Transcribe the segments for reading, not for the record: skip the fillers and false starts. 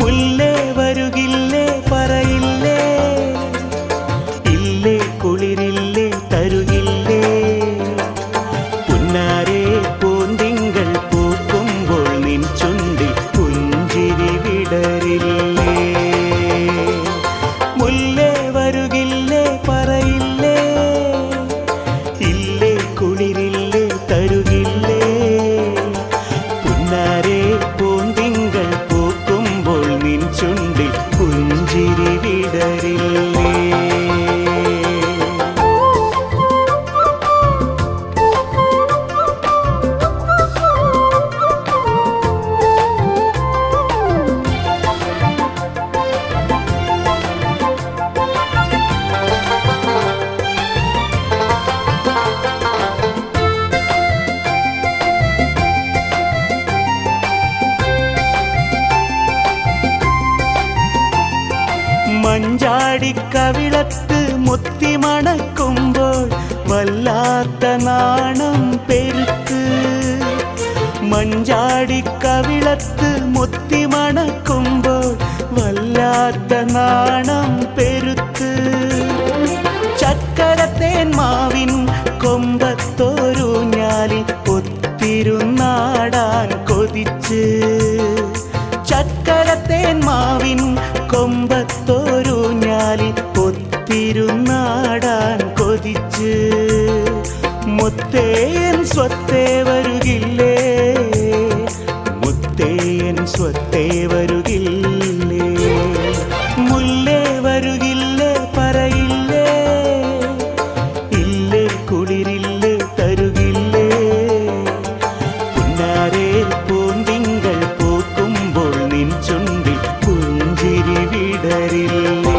മുല്ലേ വരുകില്ലേ പറയില്ലേ, ഇല്ലേ കുളിരില്ലേ തരുകില്ലേ, പുന്നാരെ പൂന്തിങ്കൾ പൂക്കുമ്പോൾ നിൻ ചുണ്ടിൽ പുഞ്ചിരി വിടരില്ലേ. മുല്ലേ വരുകില്ലേ പറയില്ലേ, ഇല്ലേ കുളിരില്ലേ തരുകില്ലേ, പുന്നാരെ പൂന്തിങ്കൾ പൂക്കുമ്പോൾ നിൻ ചുണ്ടിൽ പുഞ്ചിരി വിടരില്ലേ. മഞ്ചാടിക്കവിളത്ത് മുത്തി മണക്കുമ്പോൾ വല്ലാത്ത നാണം പെരുത്ത്, മഞ്ചാടിക്കവിളത്ത് മുത്തി മണക്കുമ്പോൾ വല്ലാത്ത നാണം പെരുത്ത്, ചക്കരത്തേൻ മാവിൻ കൊമ്പത്തോരൂഞ്ഞാലിൽ ഒത്തിരുന്നാടാൻ കൊതിച്ച്, ചക്കരത്തേൻ മാവിൻ കൊമ്പത്തോരൂഞ്ഞാലിൽ ഒത്തിരുന്നാടാൻ കൊതിച്ച്, മുത്തേയൻ സ്വത്തേ വരുകില്ലേ, മുത്തേയൻ സ്വത്തേ വരുകില്ലേ, മുല്ലേ വരുകില്ലേ പറയില്ലേ, ഇല്ലേ കുളിരില്ലേ തരുകില്ലേ, പുന്നാരെ പൂന്തിങ്കൾ പൂക്കുമ്പോൾ നിൻ ചുണ്ടിൽ പുഞ്ചിരി വിടരില്ലേ.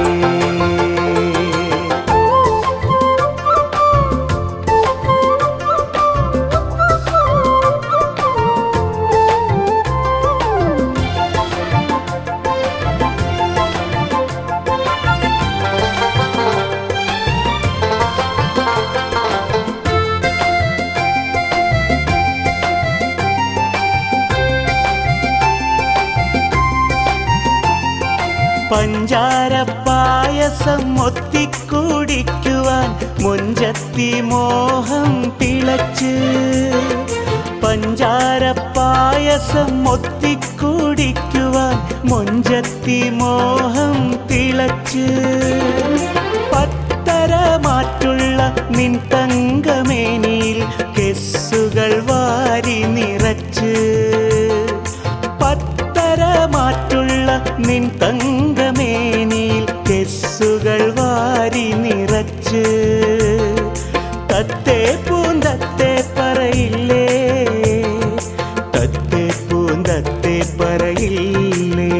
പഞ്ചാരപ്പായസം ഒത്തിക്കുടിക്കുവാൻ മൊഞ്ചത്തി മോഹം തിളച്ച്, പഞ്ചാരപ്പായസം ഒത്തിക്കുടിക്കുവാൻ മൊഞ്ചത്തി മോഹം തിളച്ച്, പത്തരമാറ്റുള്ള നിൻ തങ്കമേനിയിൽ കെസ്സുകൾ വാരി നിറച്ച്, പത്തരമാറ്റുള്ള നിൻ തങ്കമേനിയിൽ കെസ്സുകൾ വാരി നിറച്ച്, തത്തേ പൂന്തത്തേ പറയില്ലേ, തത്തേ പൂന്തത്തേ പറയില്ലേ,